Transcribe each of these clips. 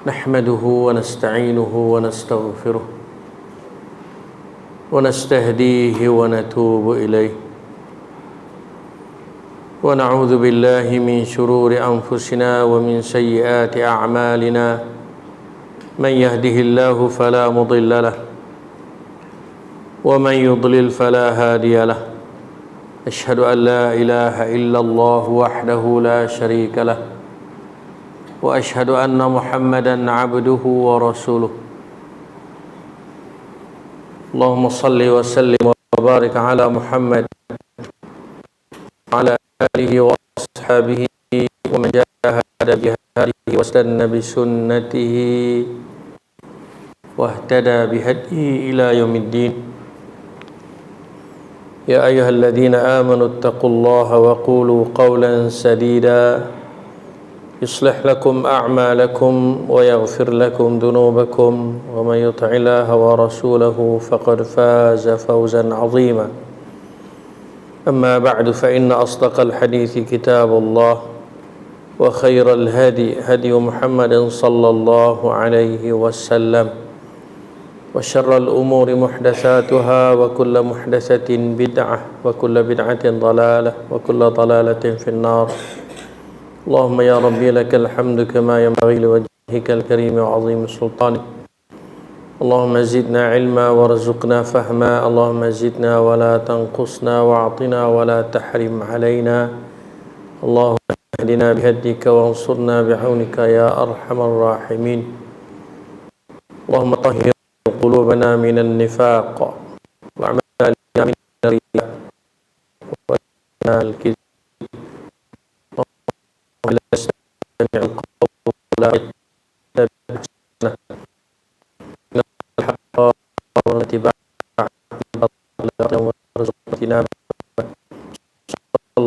نحمده ونستعينه ونستغفره ونستهديه ونتوب إليه ونعوذ بالله من شرور أنفسنا ومن سيئات أعمالنا من يهده الله فلا مضل له ومن يضلل فلا هادي له أشهد أن لا إله إلا الله وحده لا شريك له وأشهد أن محمدا عبده ورسوله اللهم صل وسلم وبارك على محمد وعلى آله وأصحابه ومن جاهد بهديه واستنى بسنته واهتدى بهديه إلى يوم الدين يا أيها الذين آمنوا اتقوا الله وقولوا قولا سديدا يصلح لكم أعمالكم ويغفر لكم ذنوبكم ومن يطع الله ورسوله فقد فاز فوزا عظيما أما بعد فإن أصدق الحديث كتاب الله وخير الهدي هدي محمد صلى الله عليه وسلم وشر الأمور محدثاتها وكل محدثة بدعة وكل بدعة ضلالة وكل ضلالة في النار اللهم يا ربي لك الحمد كما ينبغي لوجهك الكريم وعظيم سلطانك اللهم زدنا علما وارزقنا فهما اللهم زدنا ولا تنقصنا واعطنا ولا تحرم علينا اللهم اهدنا بهديك وانصرنا بعونك يا أرحم الراحمين اللهم طهر قلوبنا من النفاق وأعمالنا من الرياء وأعمالنا الكذب ولا تستمع القول واتبع أحسنه إن الحق واتباع الباطل وارزقنا الحمد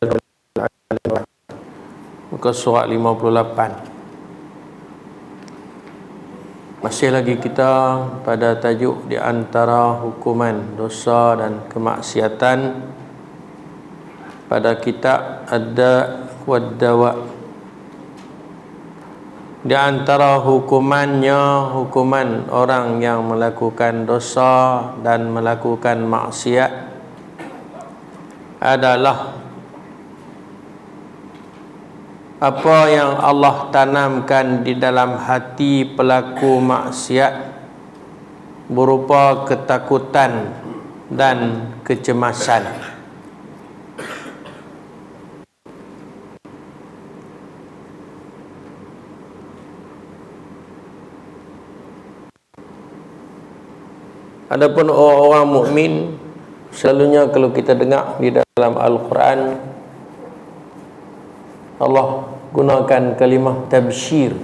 لله العالمين. Muka surat 58. Masih lagi kita pada tajuk di antara hukuman dosa dan kemaksiatan pada kitab Ad-Da' wad-Dawa. Di antara hukumannya, hukuman orang yang melakukan dosa dan melakukan maksiat adalah apa yang Allah tanamkan di dalam hati pelaku maksiat berupa ketakutan dan kecemasan. Adapun orang-orang mukmin, selalunya kalau kita dengar di dalam Al-Quran, Allah gunakan kalimah tabsyir,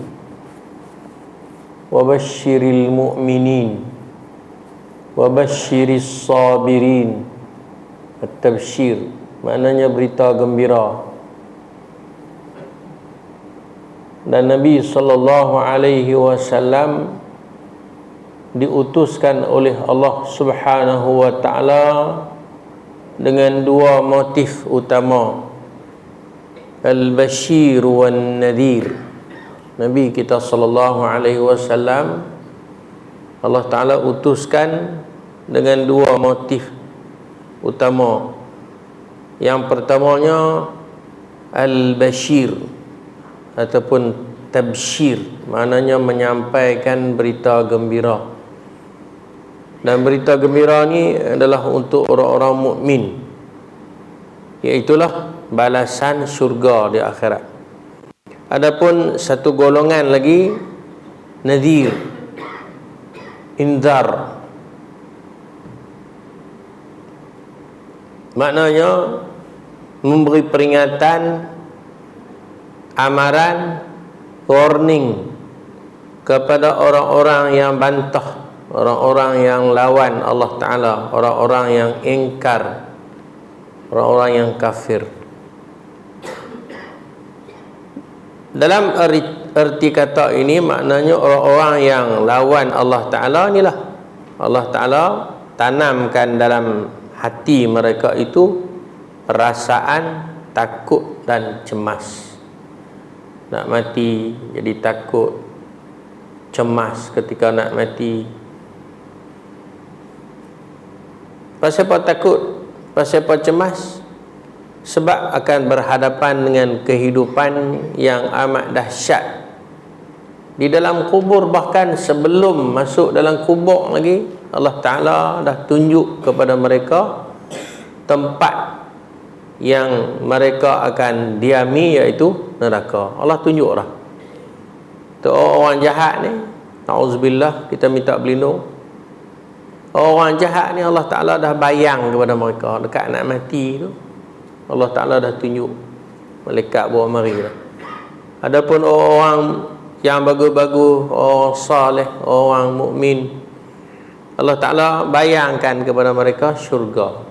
wa basyiril mu'minin wa basyiris sabirin. At-tabsyir maknanya berita gembira. Dan Nabi sallallahu alaihi wasallam diutuskan oleh Allah Subhanahu wa taala dengan dua motif utama, al-bashir wan nadhir. Nabi kita sallallahu alaihi wasallam Allah taala utuskan dengan dua motif utama. Yang pertamanya al-bashir ataupun tabsyir, maknanya menyampaikan berita gembira. Dan berita gembira ni adalah untuk orang-orang mukmin, iaitulah balasan syurga di akhirat. Adapun satu golongan lagi, nadhir, inzar, maknanya memberi peringatan, amaran, warning kepada orang-orang yang bantah, orang-orang yang lawan Allah Ta'ala, orang-orang yang ingkar, orang-orang yang kafir. Dalam erti kata ini maknanya orang-orang yang lawan Allah Ta'ala inilah Allah Ta'ala tanamkan dalam hati mereka itu perasaan takut dan cemas. nak mati, jadi takut, cemas ketika nak mati. Pasal apa takut? Pasal apa cemas? Sebab akan berhadapan dengan kehidupan yang amat dahsyat di dalam kubur. Bahkan sebelum masuk dalam kubur lagi, Allah Ta'ala dah tunjuk kepada mereka tempat yang mereka akan diami, iaitu neraka. Allah tunjuk dah. Tu orang jahat ni, na'udzubillah, kita minta berlindung. Orang jahat ni Allah Ta'ala dah bayang kepada mereka dekat nak mati tu. Allah Ta'ala dah tunjuk, malaikat bawa mari dah. Adapun orang yang bagus-bagus, orang saleh, orang mukmin, Allah Ta'ala bayangkan kepada mereka syurga.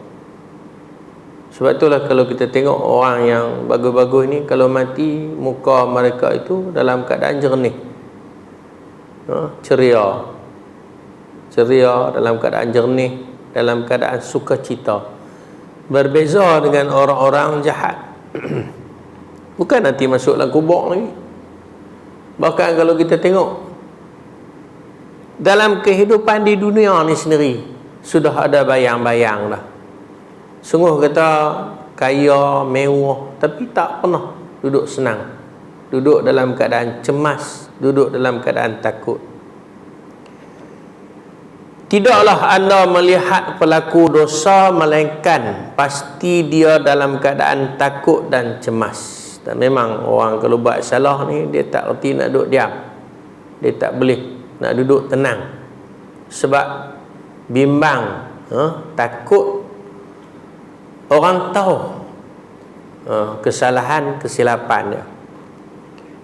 Sebab itulah kalau kita tengok orang yang bagus-bagus ni, kalau mati, muka mereka itu dalam keadaan jernih, ceria, dalam keadaan jernih, dalam keadaan sukacita. Berbeza dengan orang-orang jahat. Bukan nanti masuk dalam kubur lagi. Bahkan kalau kita tengok dalam kehidupan di dunia ni sendiri, sudah ada bayang-bayang dah. Sungguh kata kaya, mewah, tapi tak pernah duduk senang, duduk dalam keadaan cemas, duduk dalam keadaan takut. Tidaklah anda melihat pelaku dosa melainkan pasti dia dalam keadaan takut dan cemas. Dan memang orang kalau buat salah ni, dia tak erti nak duduk diam, dia tak boleh nak duduk tenang, sebab bimbang, takut orang tahu kesalahan, kesilapan dia.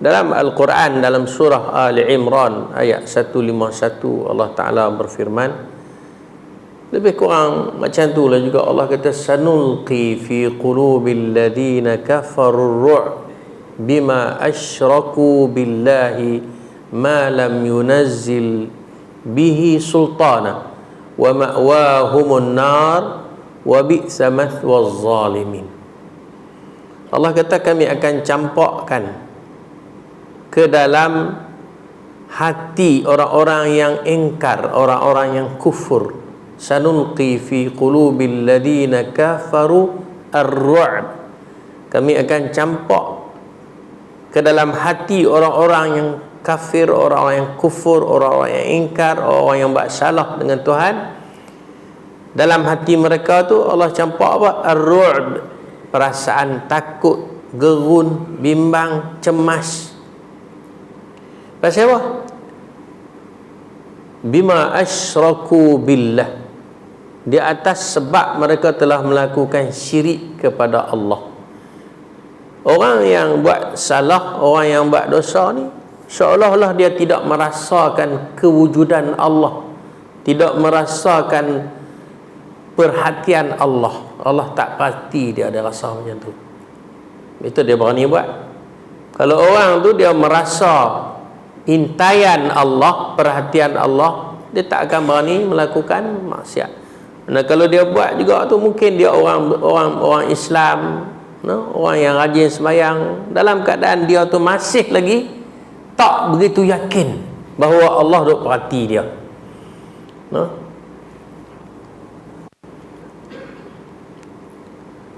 Dalam Al-Quran, dalam surah Ali Imran ayat 151, Allah Ta'ala berfirman, lebih kurang macam tu lah juga. Allah kata, sanulqi fi qulubil ladina kafarur ru' bima asyraku billahi ma lam yunazzil bihi sultana wa ma'wahumun nar wa bi'sa mathwaz zalimin. Allah kata, kami akan campakkan ke dalam hati orang-orang yang ingkar, orang-orang yang kufur. Sanulqi fi qulubil ladina kafaru ar-ru'b. Kami akan campak ke dalam hati orang-orang yang kafir, orang-orang yang kufur, orang-orang yang ingkar, orang yang buat salah dengan Tuhan. Dalam hati mereka tu Allah campak apa? Ar-ru'b, perasaan takut, gerun, bimbang, cemas. Pasal apa? Bima asyraku billah, di atas sebab mereka telah melakukan syirik kepada Allah. Orang yang buat salah, orang yang buat dosa ni, seolah-olah dia tidak merasakan kewujudan Allah, tidak merasakan perhatian Allah. Allah tak pasti dia ada rasa macam tu. Itu dia berani buat. Kalau orang tu dia merasa intaian Allah, perhatian Allah, dia tak akan berani melakukan maksiat. Nah, kalau dia buat juga tu, mungkin dia orang Islam, orang yang rajin sembahyang, dalam keadaan dia tu masih lagi tak begitu yakin bahawa Allah duk perhati dia.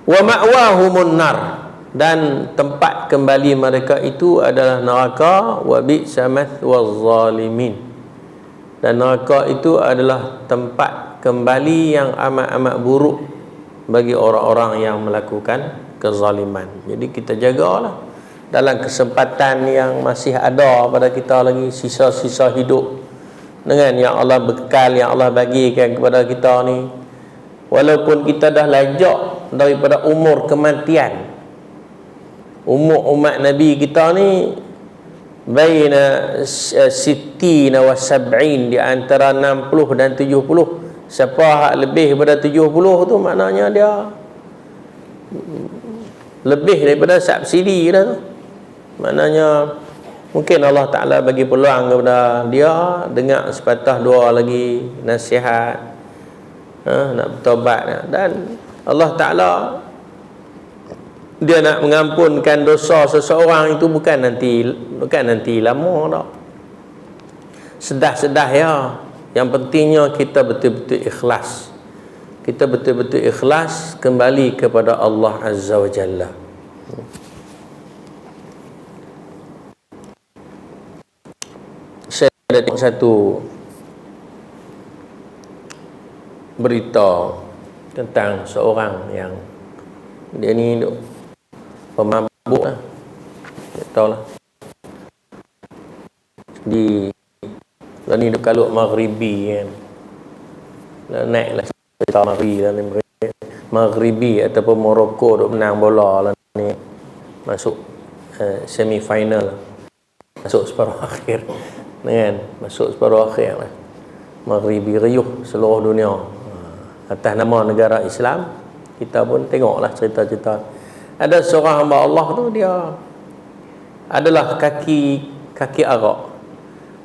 Wa ma'wahumun nar, dan tempat kembali mereka itu adalah neraka. Wa bi'sa mathwaz zalimin, dan neraka itu adalah tempat kembali yang amat-amat buruk bagi orang-orang yang melakukan kezaliman. Jadi kita jagalah dalam kesempatan yang masih ada pada kita lagi, sisa-sisa hidup, dengan yang Allah bekal, yang Allah bagikan kepada kita ni. Walaupun kita dah lajak daripada umur kematian, umur umat Nabi kita ni baina sittina wa sab'in, di antara 60 dan 70. Siapa hak lebih daripada 70 tu, maknanya dia lebih daripada subsidi dah tu. Maknanya mungkin Allah Ta'ala bagi peluang kepada dia dengar sepatah dua lagi nasihat, nak bertobat. Dan Allah Ta'ala Dia nak mengampunkan dosa seseorang itu bukan nanti lama dah. Sedah-sedah ya. Yang pentingnya kita betul-betul ikhlas. Kita betul-betul ikhlas kembali kepada Allah Azza wa Jalla. Saya ada tengok satu berita tentang seorang yang dia ni pemabuk lah. Tak tahulah. Lah ni kalau Maghribi kan. Lah naiklah cerita Maghribi ataupun Morocco duk menang bola lah ni. Masuk semi final. Masuk separuh akhir. Kan? Masuk separuh akhir lah. Maghribi riuh seluruh dunia. Atas nama negara Islam, kita pun tengoklah cerita-cerita. Ada seorang hamba Allah tu, dia adalah kaki arak.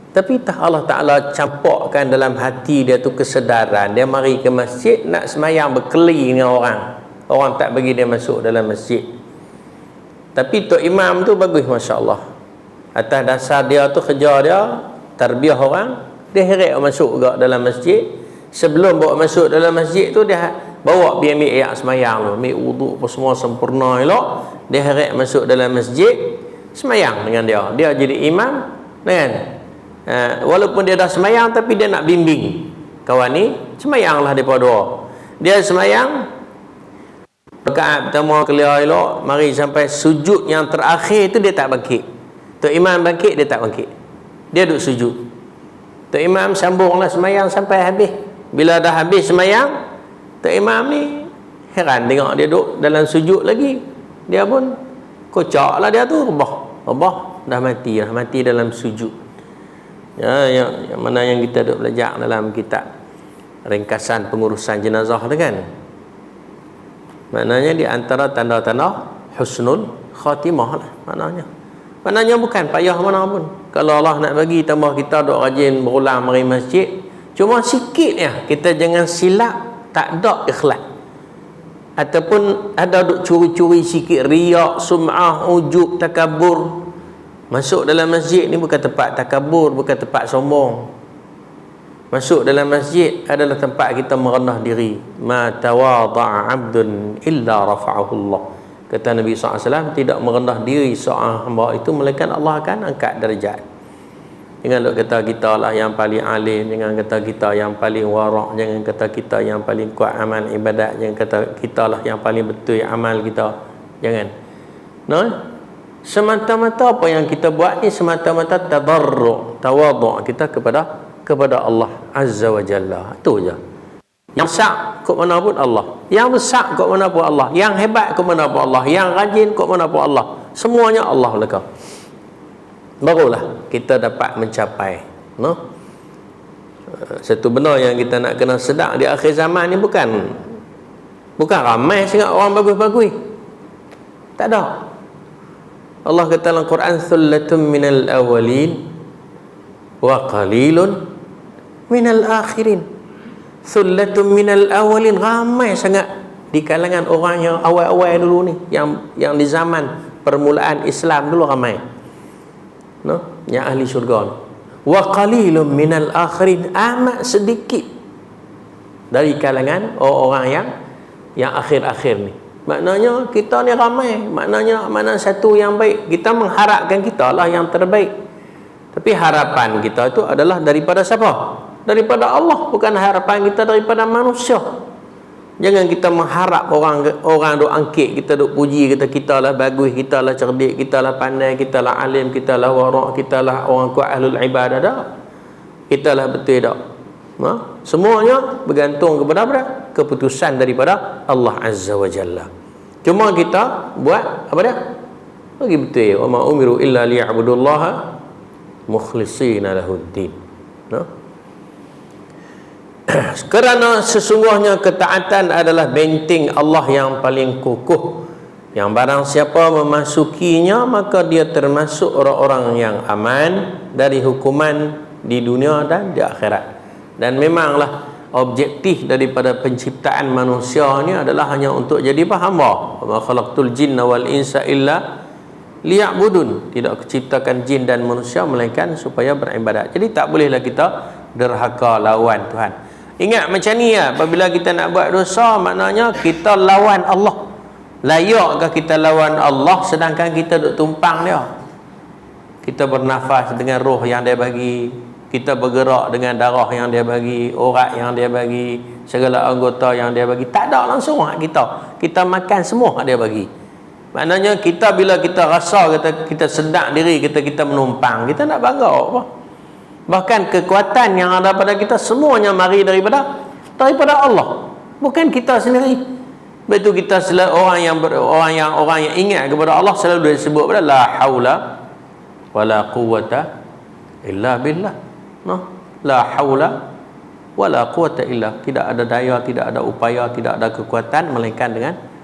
Tapi Allah Ta'ala campurkan dalam hati dia tu kesedaran. Dia mari ke masjid nak semayang berkeli dengan orang. Orang tak bagi dia masuk dalam masjid. Tapi Tok Imam tu bagus, Masya Allah. Atas dasar dia tu kerja dia tarbiyah orang, dia heret masuk ke dalam masjid. Sebelum bawa masuk dalam masjid tu, dia bawa dia ambil air semayang tu, ambil wuduk apa semua sempurna elok. Dia heret masuk dalam masjid, semayang dengan dia. Dia jadi imam, kan? Walaupun dia dah semayang, tapi dia nak bimbing kawan ni, semayanglah dia dua. Dia semayang rakaat pertama clear elok, mari sampai sujud yang terakhir tu dia tak bangkit. Tok Imam bangkit, dia tak bangkit. Dia duduk sujud. Tok Imam sambunglah semayang sampai habis. Bila dah habis semayang, Tok Imam ni heran tengok dia duduk dalam sujud lagi. Dia pun kocak lah dia tu. Rebah dah mati dalam sujud. Yang mana yang kita duk belajar dalam kitab ringkasan pengurusan jenazah tu kan. Maknanya di antara tanda-tanda husnul khatimah lah maknanya bukan payah mana pun. Kalau Allah nak bagi tambah kita duk rajin berulang mari masjid, cuma sikit ya, kita jangan silap tak ada ikhlas. Ataupun ada duk curi-curi sikit, riak, sum'ah, ujub, takabur. Masuk dalam masjid ni bukan tempat takabur, bukan tempat sombong. Masuk dalam masjid adalah tempat kita merendah diri. Ma tawadha'a 'abdun illa rafa'ahu Allah. Kata Nabi SAW, tidak merendah diri seorang hamba itu, melainkan Allah akan angkat darjat. Jangan duk kata kita lah yang paling alim, jangan kata kita yang paling warak, jangan kata kita yang paling kuat amal ibadat, jangan kata kita lah yang paling betul amal kita. Jangan. Semata-mata apa yang kita buat ni semata-mata tadarru', tawadhu' kita kepada Allah Azza wa Jalla. Itu je. Yang besar kok mana pun Allah. Yang besar kok mana pun Allah. Yang hebat kok mana pun Allah. Yang rajin kok mana pun Allah. Semuanya Allah belaka. Barulah kita dapat mencapai. Satu benda yang kita nak kena sedar di akhir zaman ni bukan ramai sangat orang bagus-bagus. Tak ada. Allah kata dalam Quran, thullatun minal awalin wa qalilun minal akhirin. Thullatun minal awalin, ramai sangat di kalangan orang yang awal-awal dulu ni, yang di zaman permulaan Islam dulu ramai. Yang ahli syurga ni. Wa qalilun minal akhirin, amat sedikit dari kalangan orang-orang yang akhir-akhir ni. Maknanya kita ni ramai. Maknanya satu yang baik. Kita mengharapkan kita lah yang terbaik. Tapi harapan kita itu adalah daripada siapa? Daripada Allah. Bukan harapan kita daripada manusia. Jangan kita mengharap orang duk angkit, kita duk puji, kita lah bagus, kita lah cerdik, kita lah pandai, kita lah alim, kita lah warak, kita lah orang kuat ahlul ibadah dah. Kita lah betul dah. Semuanya bergantung kepada keputusan daripada Allah Azza wa Jalla. Cuma kita buat apa dia? Bagi betul. Wa ma umiru illa liya'budullaha mukhlishina lahuddin. Kerana sesungguhnya ketaatan adalah benteng Allah yang paling kukuh. Yang barang siapa memasukinya, maka dia termasuk orang-orang yang aman dari hukuman di dunia dan di akhirat. Dan memanglah objektif daripada penciptaan manusia ni adalah hanya untuk jadi hamba. Wa ma khalaqtul jinna wal insa illa liya'budun. Tidak ciptakan jin dan manusia melainkan supaya beribadat. Jadi tak bolehlah kita derhaka lawan Tuhan. Ingat macam ni ya, apabila kita nak buat dosa, maknanya kita lawan Allah. Layakkah kita lawan Allah sedangkan kita duk tumpang dia? Kita bernafas dengan roh yang dia bagi, kita bergerak dengan darah yang dia bagi, urat yang dia bagi, segala anggota yang dia bagi. Tak ada langsung hak kita. Kita makan semua hak dia bagi. Maknanya kita bila kita rasa kita sedar diri kita menumpang, kita nak bangga apa? Bahkan kekuatan yang ada pada kita semuanya mari daripada Allah, bukan kita sendiri. Betul, kita orang yang ingat kepada Allah selalu disebut pada la haula wala quwwata illa billah. No, la haula wala quwwata illa, tidak ada daya, tidak ada upaya, tidak ada kekuatan melainkan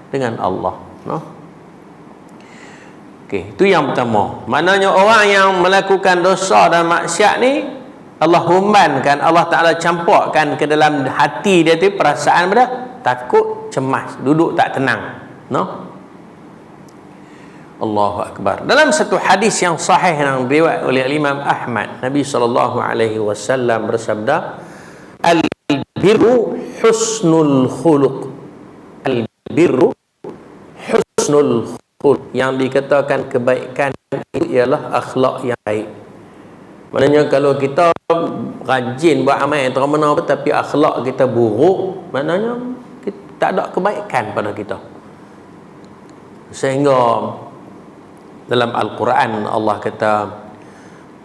dengan Allah. No. Okey, itu yang pertama. Maknanya orang yang melakukan dosa dan maksiat ni, Allah humbankan, Allah Ta'ala campurkan ke dalam hati dia tu perasaan pada takut, cemas, duduk tak tenang. No? Allahu Akbar. Dalam satu hadis yang sahih yang diriwayatkan oleh Imam Ahmad, Nabi SAW bersabda, al-birru husnul khuluq. Al-birru husnul khuluq. Yang dikatakan kebaikan itu ialah akhlak yang baik. Maknanya kalau kita rajin buat amal yang terang tapi akhlak kita buruk, maknanya kita tak ada kebaikan pada kita. Sehingga dalam Al-Quran Allah kata,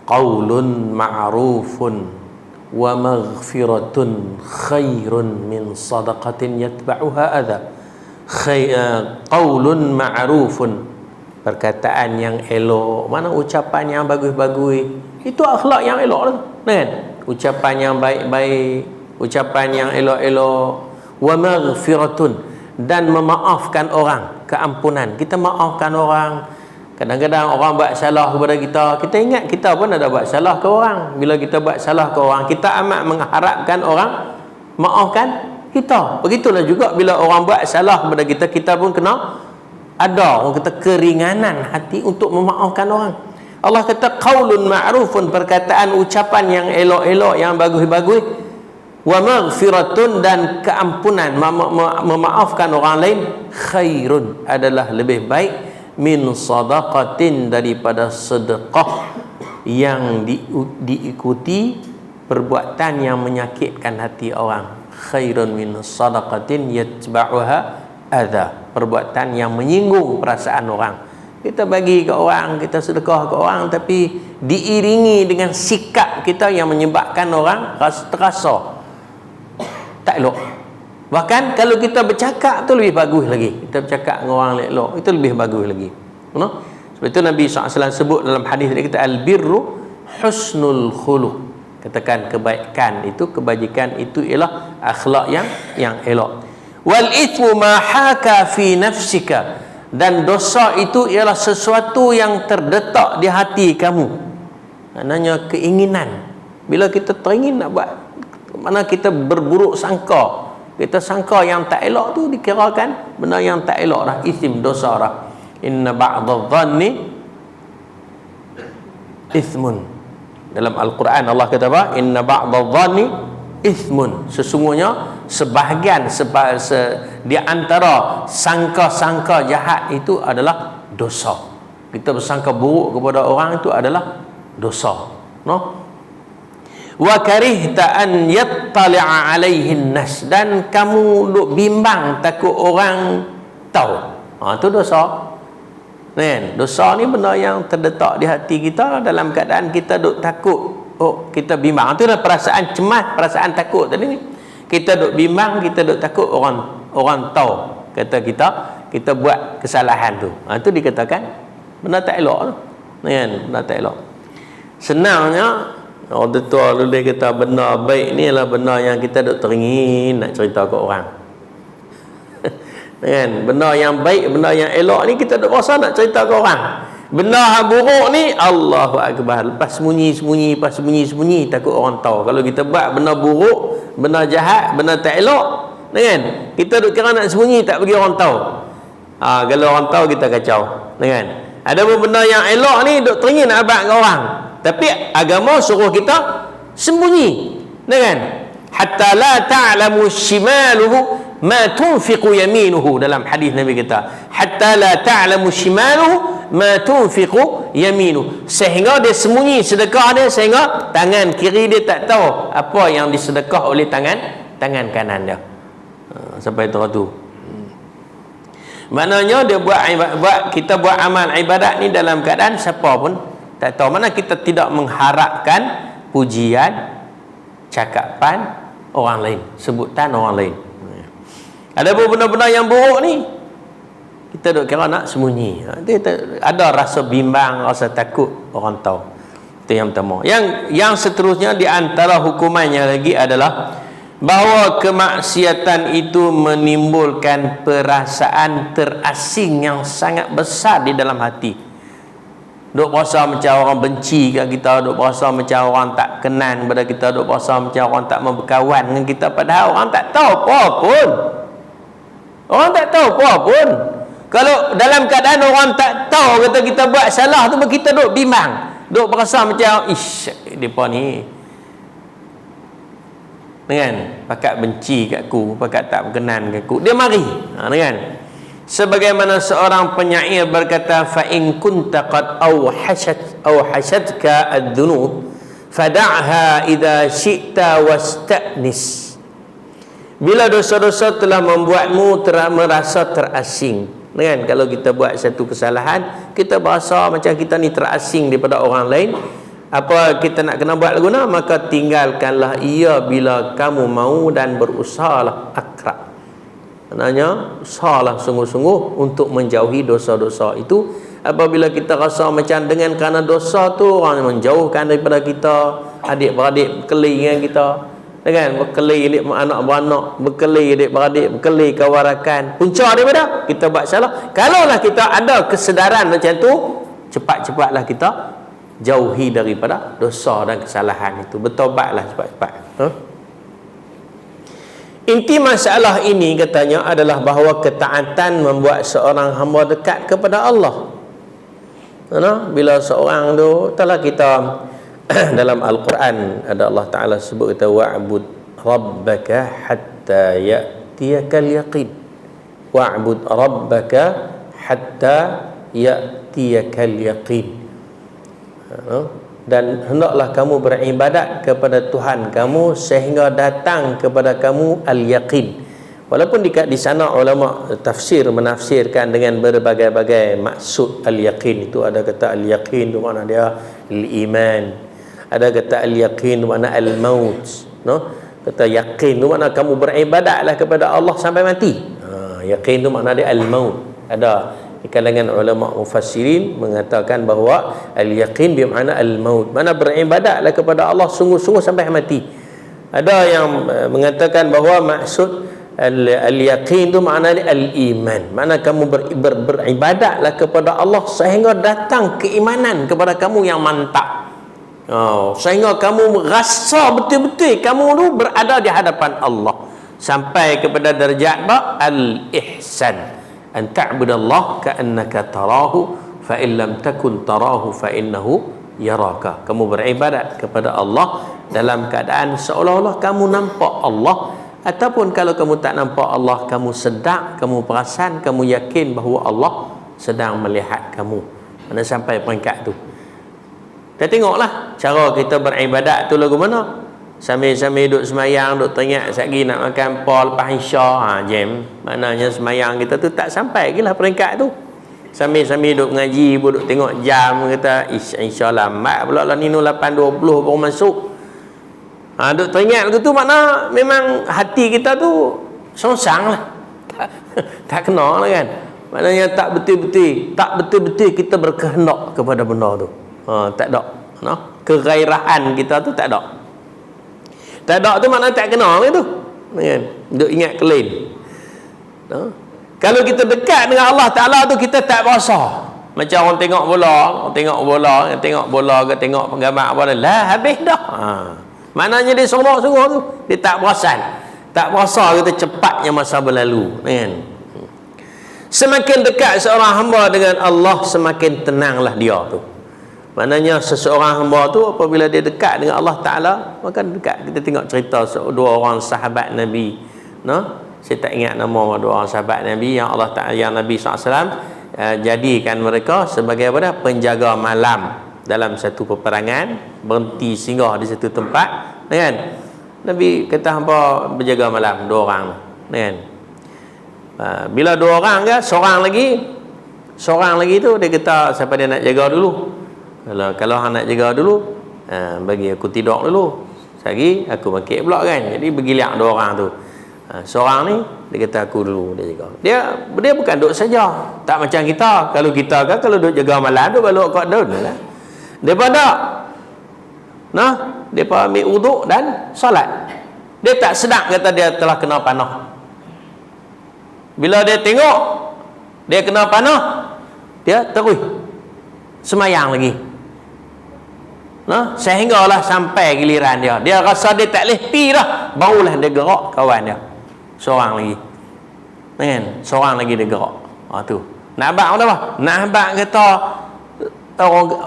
qaulun ma'rufun wa maghfiratun khairun min sadaqatin yatba'uha adha. Qaulun ma'rufun, perkataan yang elok, mana ucapan yang bagus-bagus, itu akhlak yang elok kan? Ucapan yang baik-baik, ucapan yang elok-elok. Wa maghfiratun, dan memaafkan orang, keampunan. Kita maafkan orang. Kadang-kadang orang buat salah kepada kita, kita ingat kita pun ada buat salah ke orang. Bila kita buat salah ke orang, kita amat mengharapkan orang maafkan kita. Begitulah juga bila orang buat salah kepada kita, kita pun kena ada orang kata keringanan hati untuk memaafkan orang. Allah kata qaulun ma'rufun, perkataan ucapan yang elok-elok, yang bagus-bagus. Wa maghfiratun, dan keampunan, memaafkan orang lain, khairun, adalah lebih baik, min sadaqatin, daripada sedekah yang diikuti perbuatan yang menyakitkan hati orang. Khairun min sadaqatin yatba'uha adha, perbuatan yang menyinggung perasaan orang. Kita bagi ke orang, kita sedekah ke orang, tapi diiringi dengan sikap kita yang menyebabkan orang terasa tak elok. Bahkan kalau kita bercakap tu lebih bagus lagi. Kita bercakap dengan orang elok, itu lebih bagus lagi. Sebab itu Nabi SAW sebut dalam hadis dia kata, al-birru husnul khuluq. Katakan kebaikan itu, kebajikan itu ialah akhlak yang elok. Wal ithmu ma haka fi nafsika, dan dosa itu ialah sesuatu yang terdetak di hati kamu. Maknanya keinginan. Bila kita teringin nak buat, mana kita berburuk sangka, kita sangka yang tak elok tu dikirakan benda yang tak elok dah, isim, dosa dah. Inna ba'dadh-dhanni ithmun. Dalam Al-Quran Allah kata apa? Inna ba'dadh-dhanni ithmun. Sesungguhnya sebahagian di antara sangka-sangka jahat itu adalah dosa. Kita bersangka buruk kepada orang itu adalah dosa. No? Wa karihta an yattali'a alaihin nas, dan kamu duk bimbang takut orang tahu. Itu dosa. Kan? Dosa ni benda yang terdetak di hati kita dalam keadaan kita duk takut. Oh, kita bimbang. Itu adalah perasaan cemas, perasaan takut tadi ni. Kita duk bimbang, kita duk takut orang tahu kata kita buat kesalahan tu. Itu dikatakan benda tak elok tu. Kan? Benda tak elok. Senangnya orang tua dulu dia kata benda baik ni adalah benda yang kita duk teringin nak cerita ke orang. Kan? Benda yang baik, benda yang elok ni kita duk rasa nak cerita ke orang. Benda yang buruk ni, Allahu Akbar, lepas sembunyi takut orang tahu. Kalau kita buat benda buruk, benda jahat, benda tak elok, kan? Kita duk kira nak sembunyi, tak bagi orang tahu. Kalau orang tahu kita kacau, kan? Ada pun benda yang elok ni duk teringin nak abad dengan orang, tapi agama suruh kita sembunyi, kan? Hatta la ta'lamu shimaluhu ma tunfiqu yaminuhu, dalam hadis Nabi kita, hatta la ta'lamu shimaluhu ma tunfiqu yaminuhu, sehingga dia sembunyi sedekah dia, sehingga tangan kiri dia tak tahu apa yang disedekah oleh tangan kanan dia. Sampai tu. Maknanya dia kita buat amal ibadat ni dalam keadaan siapa pun tak tahu. Mana kita tidak mengharapkan pujian, cakapan orang lain, sebutan orang lain. Ada pun benda-benda yang buruk ni kita duk kira nak sembunyi. Ada rasa bimbang, rasa takut orang tahu. Itu yang pertama. Yang seterusnya di antara hukumannya lagi adalah bahawa kemaksiatan itu menimbulkan perasaan terasing yang sangat besar di dalam hati. Duk rasa macam orang benci kat kita, duk rasa macam orang tak kenal pada kita, duk rasa macam orang tak mau berkawan dengan kita, padahal orang tak tahu apa pun. Orang tak tahu apa pun. Kalau dalam keadaan orang tak tahu kata kita buat salah tu, kita duk bimbang, duk berasa macam depa ni dengan pakat benci kat aku, pakat tak berkenan kat aku, dia mari, kan? Sebagaimana seorang penyair berkata, fa in kunta qad awhashatka ad-dhunub fad'aha idza syi'ta wasta'nis. Bila dosa-dosa telah membuatmu merasa terasing, kan? Kalau kita buat satu kesalahan, kita berasa macam kita ni terasing daripada orang lain, apa kita nak kena buat guna? Maka tinggalkanlah ia bila kamu mau dan berusahalah akrab. Maknanya usahalah sungguh-sungguh untuk menjauhi dosa-dosa itu. Apabila kita rasa macam dengan kerana dosa tu orang menjauhkan daripada kita, adik-beradik berkelahi dengan kita, kan? Berkelahi adik anak-beranak, berkelahi adik-beradik, berkelahi kawarakan, punca daripada kita buat salah. Kalaulah kita ada kesedaran macam tu, cepat-cepatlah kita jauhi daripada dosa dan kesalahan itu, bertobatlah cepat-cepat. Inti masalah ini katanya adalah bahawa ketaatan membuat seorang hamba dekat kepada Allah. Bila seorang tu, telah kita dalam Al-Quran ada Allah Ta'ala sebut kita, wa'bud rabbaka hatta ya'tiyakal yaqin, wa'bud rabbaka hatta ya'tiyakal yaqin. Dan hendaklah kamu beribadat kepada Tuhan kamu sehingga datang kepada kamu al-yaqin. Walaupun di sana ulama tafsir menafsirkan dengan berbagai-bagai maksud al-yaqin itu. Ada kata al-yaqin itu makna dia al-iman, ada kata al-yaqin itu makna al-maut, kata yaqin itu makna kamu beribadatlah kepada Allah sampai mati. Yaqin itu makna dia al-maut. Ada di kalangan ulama mufassirin mengatakan bahawa al-yaqin bermakna al-maut, mana beribadatlah kepada Allah sungguh-sungguh sampai mati. Ada yang mengatakan bahawa maksud al-yaqin itu makna al-iman, mana kamu beribadatlah kepada Allah sehingga datang keimanan kepada kamu yang mantap, sehingga kamu merasa betul-betul kamu tu berada di hadapan Allah, sampai kepada darjat al-ihsan, an ta'budallah ka'annaka tarahu fa in lam takun tarahu fa innahu yaraka. Kamu beribadat kepada Allah dalam keadaan seolah-olah kamu nampak Allah, ataupun kalau kamu tak nampak Allah, kamu sedar, kamu perasan, kamu yakin bahawa Allah sedang melihat kamu. Mana sampai peringkat tu. Kita tengoklah cara kita beribadat tu lagu mana. Sambil-sambil duduk semayang, duduk teringat sekali nak makan apa lepas isya, jam. Maknanya semayang kita tu tak sampai lagi lah peringkat tu. Sambil-sambil duduk mengaji, duduk tengok jam, kata insya lambat pula lah ni 8.20 baru masuk. Duduk teringat lagu tu, makna memang hati kita tu songsang lah. Tak kena lah kan. Maknanya tak betul-betul kita berkehendak kepada benda tu. Tak ada. Kegairahan kita tu tak ada. Tak ada tu makna tak kena gitu, kan? Duk ingat clean. Kalau kita dekat dengan Allah Ta'ala tu, kita tak berasa. Macam orang tengok bola ke tengok penggambar bola lah habis dah. Maknanya dia seronok sungguh tu. Dia tak perasan. Tak berasa kata cepatnya masa berlalu, kan? Semakin dekat seorang hamba dengan Allah, semakin tenanglah dia tu. Maknanya seseorang hamba tu apabila dia dekat dengan Allah Ta'ala, maka dekat. Kita tengok cerita dua orang sahabat Nabi, saya tak ingat nama dua orang sahabat Nabi yang Allah Ta'ala, yang Nabi SAW jadikan mereka sebagai apa dah, penjaga malam dalam satu peperangan, berhenti singgah di satu tempat, kan? Nabi kata hampa berjaga malam dua orang, kan? Bila dua orang ke, seorang lagi tu dia kata siapa dia nak jaga dulu. Kalau hang nak jaga dulu, bagi aku tidur dulu. Sekali aku bangkit pula, kan? Jadi bergiliak dua orang tu. Seorang ni dia kata aku dulu dia jaga. Dia bukan duduk saja. Tak macam kita. Kalau kita kan kalau duduk jaga malam tu baru kat daun lah. Depa tak. Depa ambil wuduk dan solat. Dia tak sedar kata dia telah kena panah. Bila dia tengok dia kena panah, dia terus semayang lagi. Sehinggalah sampai giliran dia. Dia rasa dia tak boleh pi dah, barulah dia gerak kawan dia. Seorang lagi. Kan? Seorang lagi dia gerak. Tu. Nak abang apa? Nak abang kata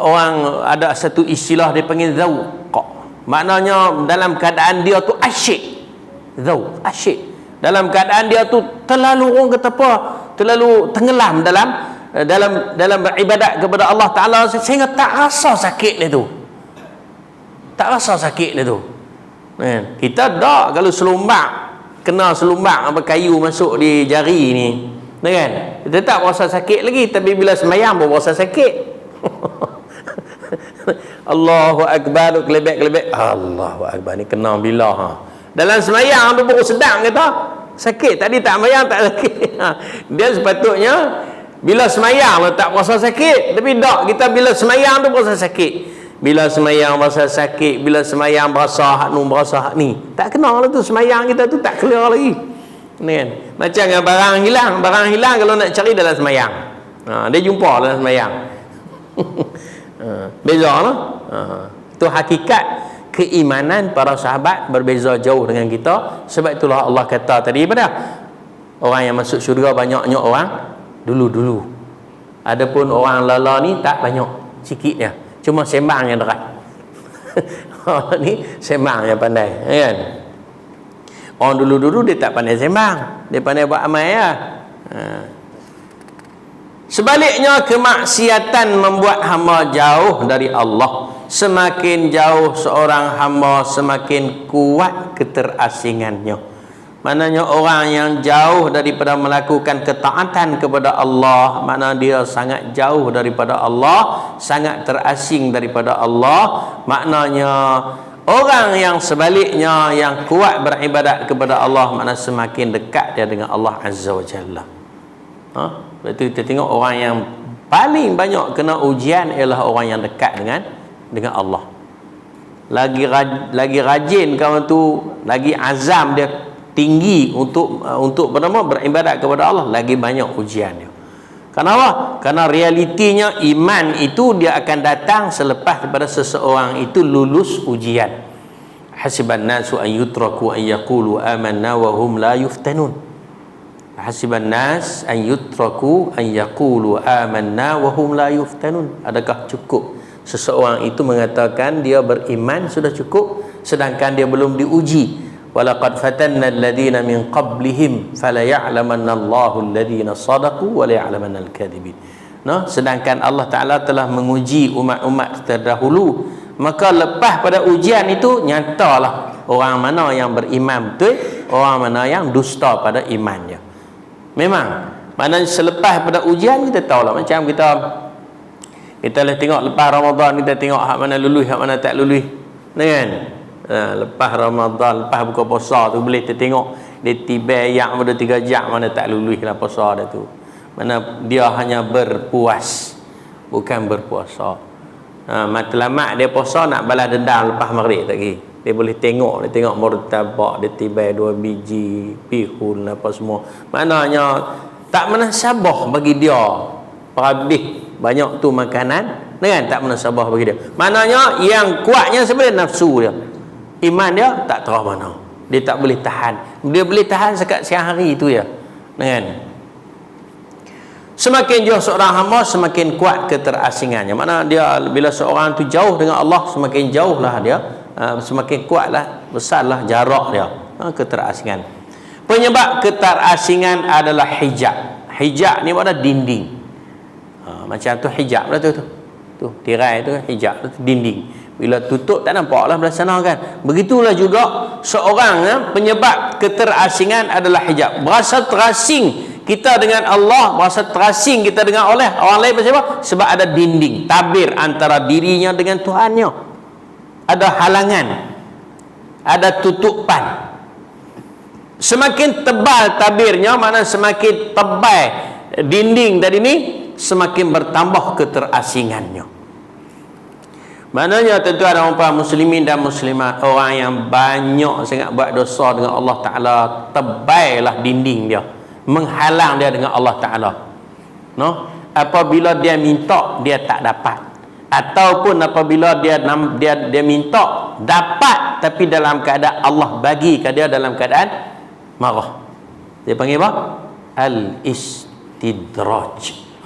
orang ada satu istilah dia panggil zauq. Maknanya dalam keadaan dia tu asyik. Zauq, asyik. Dalam keadaan dia tu terlalu, orang kata apa, terlalu tenggelam dalam beribadat kepada Allah Ta'ala sehingga tak rasa sakit dia tu. Tak rasa sakit dia tu. Kita dah kalau kena selumbak apa kayu masuk di jari ni, kan? Kita tak rasa sakit lagi, tapi bila semayang pun rasa sakit. Allahu Akbar, kelebek-kelebek. Allahu Akbar ni kena bila dalam semayang tu baru sedang kata sakit. Tadi tak semayang tak sakit. Dia sepatutnya bila semayang tak rasa sakit, tapi tak, kita bila semayang tu rasa sakit. Bila semayang rasa sakit, bila semayang berasa hak ni, tak kenal lah tu semayang kita tu tak clear lagi, kan? Macam yang barang hilang kalau nak cari dalam semayang, dia jumpa dalam semayang. Beza lah. Itu hakikat keimanan para sahabat berbeza jauh dengan kita. Sebab itulah Allah kata tadi pada orang yang masuk syurga banyaknya orang dulu. Adapun orang lala ni tak banyak, sikitnya, cuma sembang yang dekat. Orang ni sembang yang pandai, kan? Orang dulu dia tak pandai sembang, dia pandai buat amal ya. Sebaliknya, kemaksiatan membuat hamba jauh dari Allah. Semakin jauh seorang hamba, semakin kuat keterasingannya. Maknanya orang yang jauh daripada melakukan ketaatan kepada Allah, makna dia sangat jauh daripada Allah, sangat terasing daripada Allah. Maknanya orang yang sebaliknya, yang kuat beribadat kepada Allah, makna semakin dekat dia dengan Allah Azza wa Jalla. Lepas tu kita tengok orang yang paling banyak kena ujian ialah orang yang dekat dengan Allah. Lagi rajin kawan tu, lagi azam dia tinggi untuk beribadat kepada Allah, lagi banyak ujian dia. Kenapa? Karena realitinya iman itu dia akan datang selepas daripada seseorang itu lulus ujian. Hasiban nasu an yutraku an yaqulu amanna wa hum la yuftanun. Hasiban nas an yutraku an yaqulu amanna wa hum la yuftanun. Adakah cukup seseorang itu mengatakan dia beriman sudah cukup sedangkan dia belum diuji? Walaqad fatanna alladhina min qablihim fala ya'lamanna Allahu alladhina sadaqu wa la ya'lamanna al-kadhibin. Sedangkan Allah Taala telah menguji umat-umat terdahulu, maka lepas pada ujian itu nyatalah orang mana yang beriman betul, orang mana yang dusta pada imannya. Memang maknanya selepas pada ujian kita tahulah, macam kita lah tengok lepas Ramadan, kita tengok hak mana lulus, hak mana tak lulus, kan? Lepas Ramadan, lepas buka puasa tu boleh kita tengok dia tiba yang pada 3 jam mana tak lulus lah puasa dia tu, mana dia hanya berpuas bukan berpuasa. Matlamat dia puasa nak balas dendam lepas maghrib tak lagi. Dia boleh tengok, murtabak dia tiba 2 biji, pihul apa semua. Maknanya tak menasabah bagi dia habis banyak tu makanan kan, tak munasabah bagi dia. Maknanya yang kuatnya sebenarnya nafsu dia, iman dia tak tahu mana, dia tak boleh tahan. Dia boleh tahan sekat siang hari tu ya kan. Semakin jauh seorang hamba, semakin kuat keterasingannya. Makna dia bila seorang tu jauh dengan Allah, semakin jauhlah dia, semakin kuatlah, besarlah jarak dia, keterasingan. Penyebab keterasingan adalah hijab. Hijab ni makna dinding. Macam tu hijab lah tu. Tu tirai tu kan hijab tu, dinding. Bila tutup tak nampak lah belah sana kan. Begitulah juga seorang penyebab keterasingan adalah hijab. Berasa terasing kita dengan Allah, berasa terasing kita dengan oleh orang lain. Sebab apa? Sebab ada dinding, tabir antara dirinya dengan Tuhannya. Ada halangan, ada tutupan. Semakin tebal tabirnya, maknanya semakin tebal dinding tadi ni, semakin bertambah keterasingannya. Maknanya tuan-tuan dan puan muslimin dan muslimat, orang yang banyak sangat buat dosa dengan Allah Ta'ala, teballah dinding dia, menghalang dia dengan Allah Ta'ala. No? Apabila dia minta, dia tak dapat. Ataupun apabila dia minta, dapat, tapi dalam keadaan Allah bagi ke dia dalam keadaan marah. Dia panggil apa? Al-istidraj.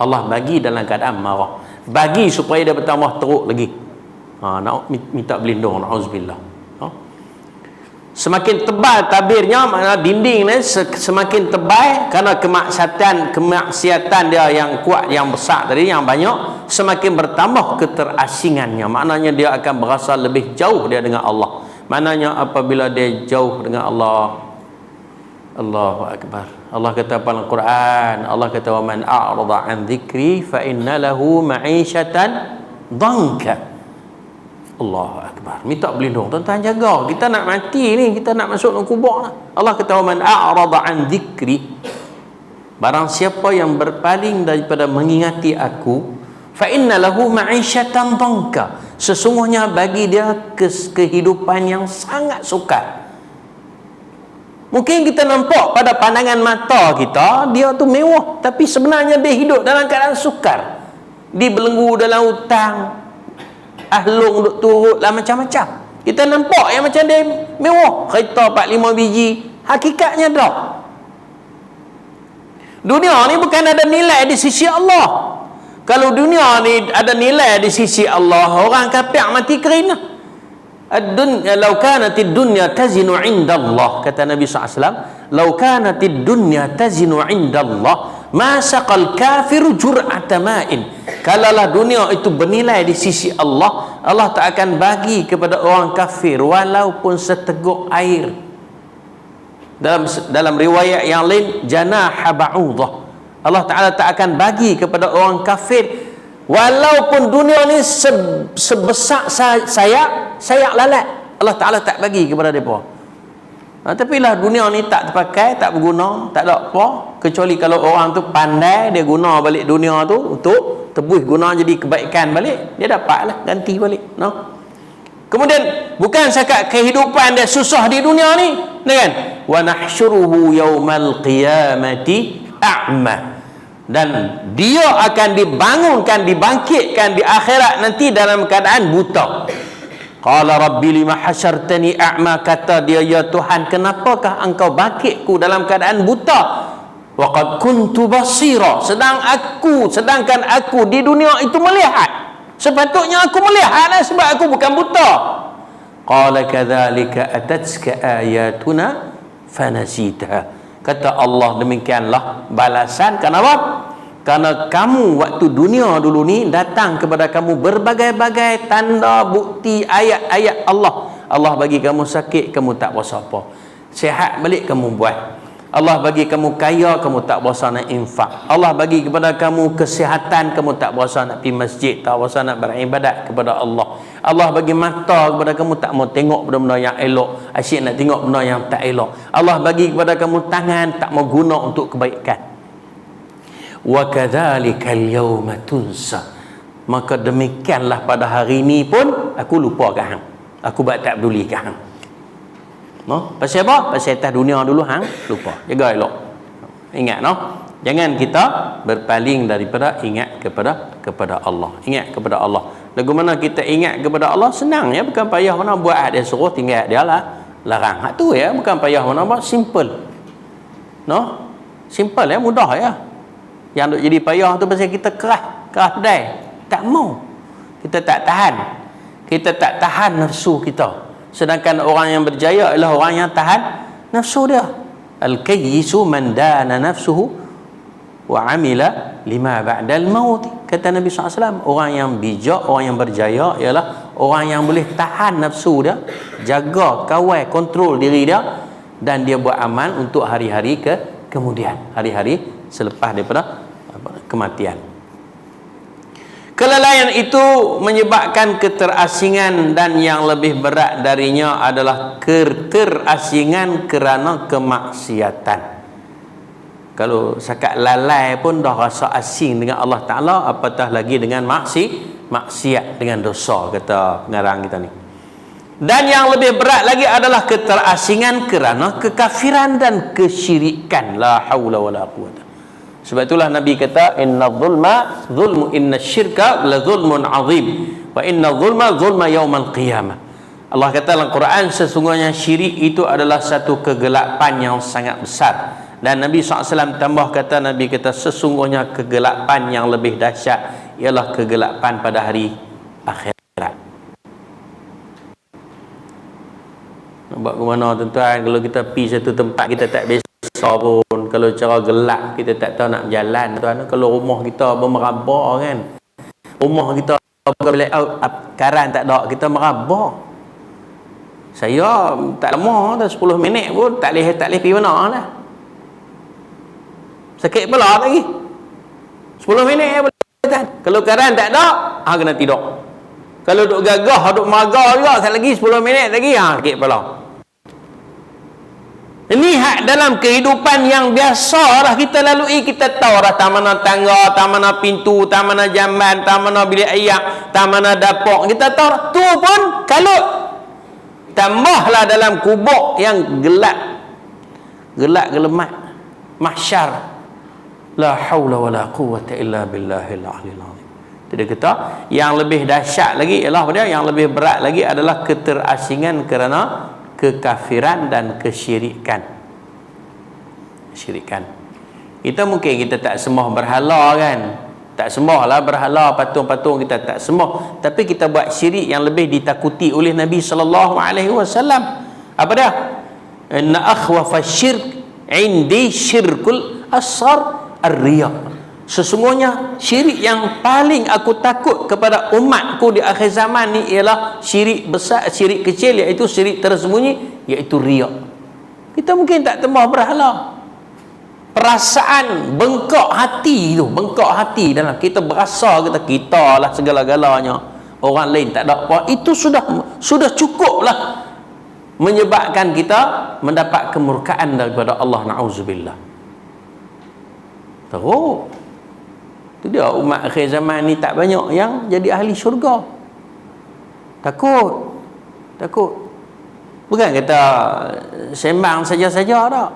Allah bagi dalam keadaan marah. Bagi supaya dia bertambah teruk lagi. Nak minta berlindung, na'udzubillah. Semakin tebal tabirnya, maknanya dinding ni semakin tebal kerana kemaksiatan dia yang kuat, yang besar tadi, yang banyak, semakin bertambah keterasingannya. Maknanya dia akan berasa lebih jauh dia dengan Allah. Maknanya apabila dia jauh dengan Allah, Allahu Akbar. Allah kata dalam Quran, Allah kata wa man a'rada an dzikri fa inna lahu ma'isyatan dhanka. Allahu Akbar. Minta berlindung, tuan-tuan jaga. Kita nak mati ni, kita nak masuk dalam kubur lah. Allah kata wa man a'rada an dzikri, barang siapa yang berpaling daripada mengingati aku, fa inna lahu ma'isyatan dhanka, sesungguhnya bagi dia kehidupan yang sangat sukar. Mungkin kita nampak pada pandangan mata kita dia tu mewah, tapi sebenarnya dia hidup dalam keadaan sukar. Dibelenggu dalam hutang, ahlung duk turut lah macam-macam. Kita nampak yang macam dia mewah, kereta 4-5 biji, hakikatnya tak. Dunia ni bukan ada nilai di sisi Allah. Kalau dunia ni ada nilai di sisi Allah, orang kafir mati kerana. Law kanatid dunya tazinu 'inda Allah, kata Nabi SAW, law kanatid dunya tazinu 'inda Allah ma saqal kafiru jur'ata ma'in. Kalaulah dunia itu bernilai di sisi Allah, Allah tak akan bagi kepada orang kafir walaupun seteguk air. Dalam riwayat yang lain, janaha ba'udah, Allah Ta'ala tak akan bagi kepada orang kafir walaupun dunia ni sebesar sayap lalat, Allah Ta'ala tak bagi kepada mereka. Tapi lah dunia ni tak terpakai, tak berguna, tak ada apa, kecuali kalau orang tu pandai, dia guna balik dunia tu untuk tebus guna jadi kebaikan balik, dia dapatlah ganti balik. No? Kemudian bukan sekat kehidupan dia susah di dunia ni, kan? Wa nahsyuruhu yaumal qiyamati a'ma, dan dia akan dibangunkan, dibangkitkan di akhirat nanti dalam keadaan buta. Qala rabbi lima hasyartani a'ma, kata dia, ya Tuhan, kenapakah engkau bangkitku dalam keadaan buta? Wa qad kuntu basira, sedangkan aku di dunia itu melihat. Sepatutnya aku melihatlah sebab aku bukan buta. Qala kadzalika atatska ayatuna fanasitaha, kata Allah, demikianlah balasan. Kenapa? Karena kamu waktu dunia dulu ni datang kepada kamu berbagai-bagai tanda, bukti, ayat-ayat Allah. Allah bagi kamu sakit, kamu tak berasa apa. Sihat balik, kamu buat. Allah bagi kamu kaya, kamu tak berasa nak infak. Allah bagi kepada kamu kesihatan, kamu tak berasa nak pergi masjid, tak berasa nak beribadat kepada Allah. Allah bagi mata kepada kamu, tak mau tengok benda-benda yang elok, asyik nak tengok benda yang tak elok. Allah bagi kepada kamu tangan, tak mau guna untuk kebaikan. Wa kadzalikal yauma tunsa, maka demikianlah pada hari ini pun aku lupa ke hang, aku buat tak peduli ke hang. No? Pasal apa? Pasal atas dunia dulu hang lupa. Jaga elok. Ingat no? Jangan kita berpaling daripada ingat kepada Allah. Ingat kepada Allah. Lagu mana kita ingat kepada Allah, senang ya, bukan payah mana buat dia suruh, tinggal dia lah larang. Hak tu ya, bukan payah mana buat, simple. No? Simple ya, mudah ya. Yang duk jadi payah tu pasal kita keras pedai. Tak mau. Kita tak tahan. Kita tak tahan nafsu kita. Sedangkan orang yang berjaya ialah orang yang tahan nafsu dia. Al-kayyisu man dana nafsuhu wa amila lima ba'dal maut. Kata Nabi SAW, orang yang bijak, orang yang berjaya ialah orang yang boleh tahan nafsu dia, jaga, kawal, kontrol diri dia, dan dia buat amal untuk hari-hari kemudian, hari-hari selepas daripada kematian. Kelalaian itu menyebabkan keterasingan, dan yang lebih berat darinya adalah keterasingan kerana kemaksiatan. Kalau sakat lalai pun dah rasa asing dengan Allah Ta'ala, apatah lagi dengan maksiat, dengan dosa, kata pengarang kita ni. Dan yang lebih berat lagi adalah keterasingan kerana kekafiran dan kesyirikan. La haula wa la quwata. Sebab itulah Nabi kata, inna syirka la zulmun azim, wa inna zulma yaumal qiyamah. Allah kata dalam Quran, sesungguhnya syirik itu adalah satu kegelapan yang sangat besar. Dan Nabi SAW tambah kata, Nabi kata, sesungguhnya kegelapan yang lebih dahsyat ialah kegelapan pada hari akhirat. Nak buat ke mana tuan-tuan? Kalau kita pergi satu tempat kita tak biasa pun, kalau cara gelap kita tak tahu nak berjalan tuan. Kalau rumah kita bermerabak kan, rumah kita bila karan tak ada, kita merabak. Saya tak lama dah 10 minit pun tak boleh pergi mana lah. Sakit kepala lagi 10 minit boleh. Kalau karan tak ada, kena tidur. Kalau duk gagah, duk marah juga, sekali lagi 10 minit lagi, sakit kepala. Ini hak dalam kehidupan yang biasa lah kita lalui. Kita tahu lah tak mana tangga, tak mana pintu, tak mana jamban, tak mana bilik air, tak mana dapur. Kita tahu tu pun kalau tambahlah dalam kubur yang gelap gelemat mahsyar, la haula wala quwwata illa billahil aliyil azim. Dia kata yang lebih dahsyat lagi ialah pada yang lebih berat lagi adalah keterasingan kerana kekafiran dan kesyirikan. Kita mungkin kita tak sembah berhala kan, tak sembahlah berhala, patung-patung kita tak sembah, tapi kita buat syirik yang lebih ditakuti oleh Nabi sallallahu alaihi wasallam. Apa dia? Inna akhwafa syirk indi syirkul asghar ar-riya. Sesungguhnya syirik yang paling aku takut kepada umatku di akhir zaman ni ialah syirik besar, syirik kecil, iaitu syirik tersembunyi, iaitu riya. Kita mungkin tak tembah berhala. Perasaan bengkak hati dalam kita, berasa kita lah segala-galanya, orang lain tak ada apa, itu sudah cukuplah menyebabkan kita mendapat kemurkaan daripada Allah, na'udzubillah. Teruk. Itu dia, umat akhir zaman ni tak banyak yang jadi ahli syurga. Takut. Bukan kata sembang saja-saja tak.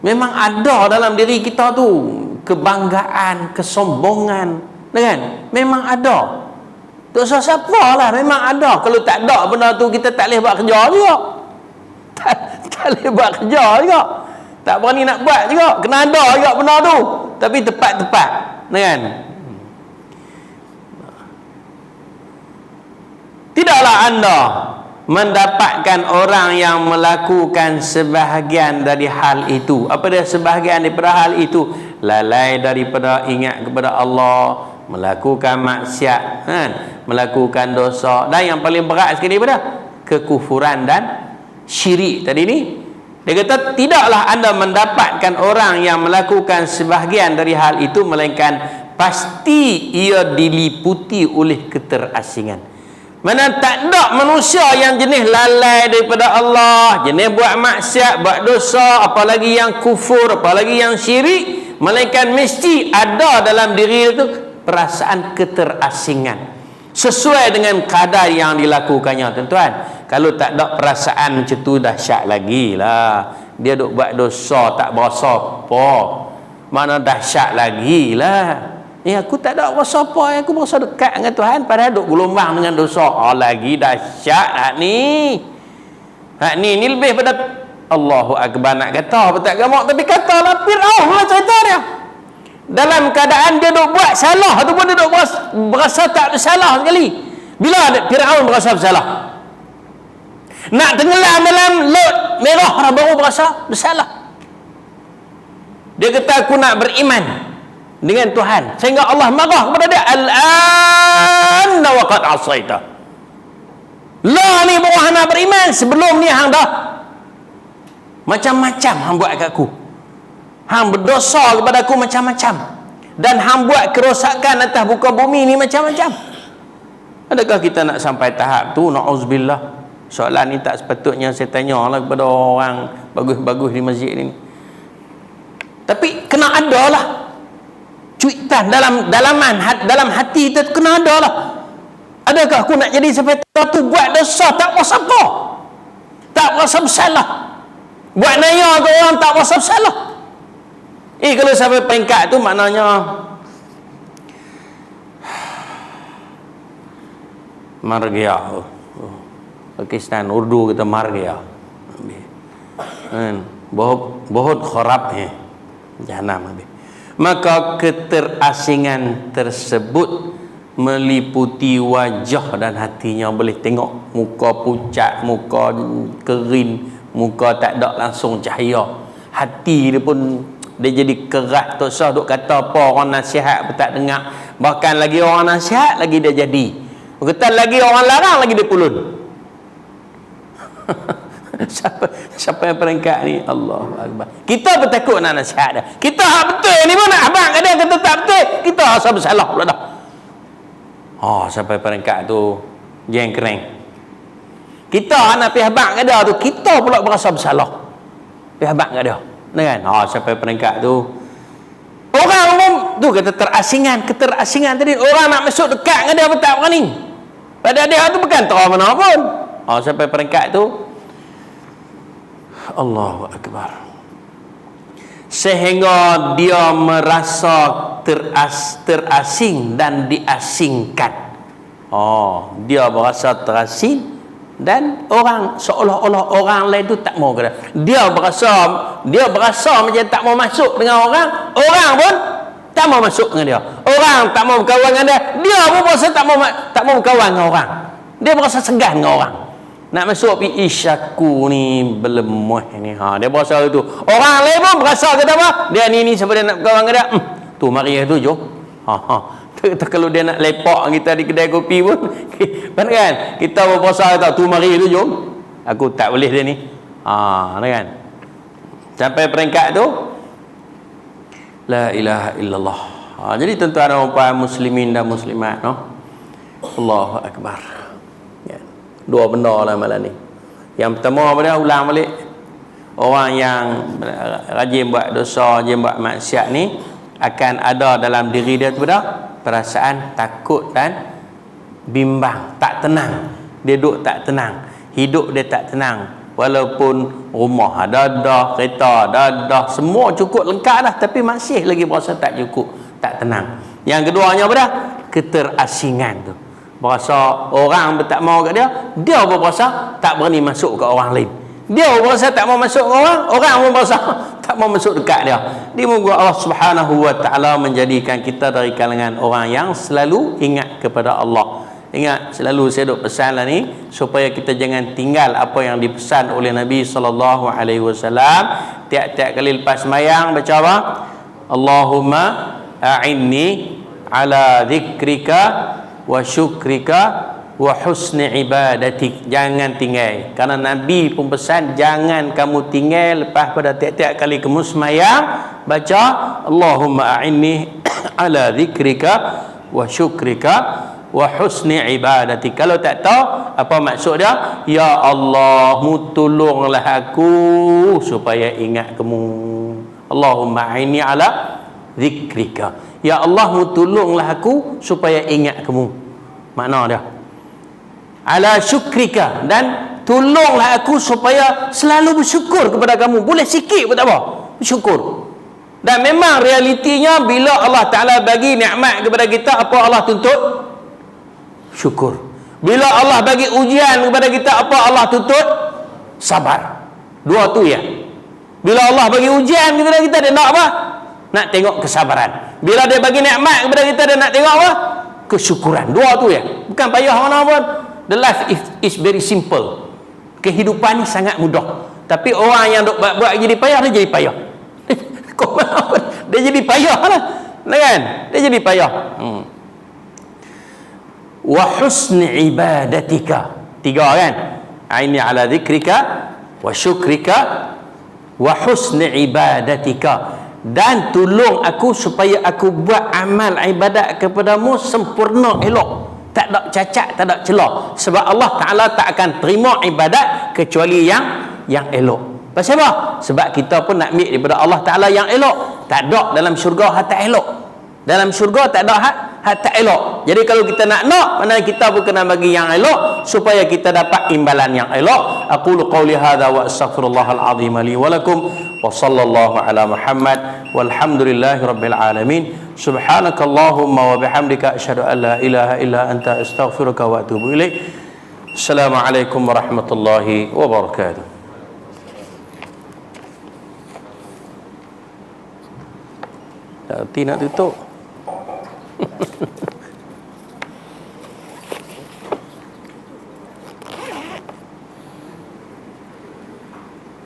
Memang ada dalam diri kita tu kebanggaan, kesombongan, kan? Memang ada. Tak usah siapa lah, memang ada. Kalau tak ada benda tu, kita tak boleh buat kerja juga. Tak boleh buat kerja juga. Tak berani nak buat juga. Kena ada juga benda tu, tapi tepat-tepat, kan? Tidaklah anda mendapatkan orang yang melakukan sebahagian dari hal itu. Apa dia sebahagian daripada hal itu? Lalai daripada ingat kepada Allah, melakukan maksiat, kan? Melakukan dosa, dan yang paling berat sekali pada kekufuran dan syirik tadi ni. Dia kata tidaklah anda mendapatkan orang yang melakukan sebahagian dari hal itu, melainkan pasti ia diliputi oleh keterasingan. Mana tak ada manusia yang jenis lalai daripada Allah, jenis buat maksiat, buat dosa, apalagi yang kufur, apalagi yang syirik, melainkan mesti ada dalam diri itu perasaan keterasingan sesuai dengan kadar yang dilakukannya, tuan-tuan. Kalau tak ada perasaan macam tu, dahsyat lagi lah. Dia duk buat dosa tak berasa apa, Mana dahsyat lagi lah. Aku tak ada rasa apa, aku berasa dekat dengan Tuhan padahal duk gelombang dengan dosa. Lagi dahsyat hak ni. Hak ni lebih pada Allahu Akbar nak kata apa tak gamak, tapi katalah Firaun lah cerita dia. Dalam keadaan dia duk buat salah ataupun dia duk berasa tak bersalah sekali. Bila Firaun berasa bersalah? Nak tenggelam dalam laut merah baru berasa bersalah. Dia kata aku nak beriman dengan Tuhan sehingga Allah marah kepada dia. Al-an wa qad asaita. Lah ni baru hang nak beriman, sebelum ni hang dah macam-macam hang buat kat aku. Hang berdosa kepada aku macam-macam, dan hang buat kerosakan atas muka bumi ni macam-macam. Adakah kita nak sampai tahap tu? Na'udzubillah. Soalan ni tak sepatutnya saya tanya lah kepada orang bagus-bagus di masjid ni. Tapi kena ada lah cuitan dalam hati kita, kena ada lah. Adakah aku nak jadi seperti tu, buat dosa tak berasa apa, tak berasa bersalah, buat naya ke orang tak berasa bersalah. Kalau sampai peringkat tu maknanya margia. Pakistan Urdu kata margia. बहुत खराब है Jahannam habis. Maka keterasingan tersebut meliputi wajah dan hatinya. Boleh tengok muka pucat, muka kering, muka tak ada langsung cahaya. Hati dia pun dia jadi keras, tak usah duk kata apa, orang nasihat pun tak dengar. Bahkan lagi orang nasihat lagi dia jadi. Kata lagi orang larang lagi dia pulun. Siapa yang peringkat ni? Allahu Akbar. Kita pun takut nak nasihat dah. Kita hak betul ni pun nak abang kat dia kata tak betul, kita rasa bersalah pula dah. Sampai peringkat tu jengkreng. Kita nak pergi abang kat dia tu, kita pula berasa bersalah pergi abang kat dia, kan? Sampai peringkat tu orang umum tu kata keterasingan tadi. Orang nak masuk dekat dengan dia pun tak berani, padahal dia tu bukan tahu mana pun. Sampai peringkat tu Allahu Akbar, sehingga dia merasa terasing dan diasingkan. Dia berasa terasing dan orang seolah-olah orang lain tu tak mau ke dia. Dia berasa macam tak mau masuk dengan orang pun tak mau masuk dengan dia. Orang tak mau berkawan dengan dia pun berasa tak mau berkawan dengan orang. Dia berasa segan dengan orang. Nak masuk pergi isyaku ni belemuh ni. Dia berasa itu. Orang lain pun berasa kata apa? Dia ni siapa dia nak berkawan dengan dia? Tu mari tu jom. Kalau dia nak lepak kita di kedai kopi pun kan? Kita berpuasa kata tu mari tu jom. Aku tak boleh dia ni. Kan? Sampai peringkat tu la ilaha illallah. Jadi tuan-tuan dan puan muslimin dan muslimat, Allahu Akbar. Dua benda lah malam ni. Yang pertama apa dia? Ulang balik. Orang yang rajin buat dosa, rajin buat maksiat ni akan ada dalam diri dia tu perasaan takut dan bimbang, tak tenang. Dia duduk tak tenang, hidup dia tak tenang. Walaupun rumah ada, kereta ada, semua cukup lengkap dah, tapi masih lagi berasa tak cukup, tak tenang. Yang keduanya apa dah? Keterasingan tu. Berasa orang tak mau kat dia pun berasa tak berani masuk kat orang lain. Dia pun berasa tak mau masuk ke orang pun berasa tak mau masuk dekat dia. Dimoga Allah Subhanahu wa taala menjadikan kita dari kalangan orang yang selalu ingat kepada Allah. Ingat, selalu saya duk pesan lah ni supaya kita jangan tinggal apa yang dipesan oleh Nabi sallallahu alaihi wasallam. Tiap-tiap kali lepas sembahyang baca apa? Allahumma a'inni ala dzikrika wa syukrika wa husni ibadatik. Jangan tinggal, kerana Nabi pun pesan jangan kamu tinggal lepas pada tiap-tiap kali kamu sembahyang baca Allahumma a'inni ala dzikrika wa syukrika wa husni ibadatik. Kalau tak tahu apa maksud dia, ya Allah mu tolonglah aku supaya ingat kamu. Allahumma a'inni ala dzikrika, ya Allah mu tolonglah aku supaya ingat kamu. Makna dia ala syukrika, dan tolonglah aku supaya selalu bersyukur kepada kamu. Boleh sikit pun tak apa, bersyukur. Dan memang realitinya bila Allah Ta'ala bagi nikmat kepada kita, apa Allah tuntut? Syukur. Bila Allah bagi ujian kepada kita, apa Allah tuntut? Sabar. Dua tu ya. Bila Allah bagi ujian kepada kita, dia nak apa? Nak tengok kesabaran. Bila dia bagi nikmat kepada kita, dia nak tengok apa? Kesyukuran. Dua tu ya. Bukan payah mana pun. The life is very simple. Kehidupan ni sangat mudah. Tapi orang yang buat jadi payah, dia jadi payah. Dia jadi payah lah, kan? Dia jadi payah. Wa husni ibadatika. Tiga kan? Aini ala dzikrika wa syukrika wa husni ibadatika. Dan tolong aku supaya aku buat amal ibadat kepadamu sempurna, elok, tak ada cacat, tak ada celah. Sebab Allah Ta'ala tak akan terima ibadat kecuali yang elok. Pasal apa? Sebab kita pun nak ambil daripada Allah Ta'ala yang elok. Tak ada dalam syurga hak tak elok. Dalam syurga tak ada hak tak elok. Jadi kalau kita nak mana kita pun kena bagi yang elok supaya kita dapat imbalan yang elok. Aqulu qawli hadha wa astaghfirullahal azim li wa lakum wa sallallahu ala Muhammad walhamdulillahi rabbil alamin. Subhanakallahumma wa bihamdika asyhadu an la ilaha illa anta astaghfiruka wa atubu ilaik. Assalamualaikum warahmatullahi wabarakatuh. Tak nak tutup.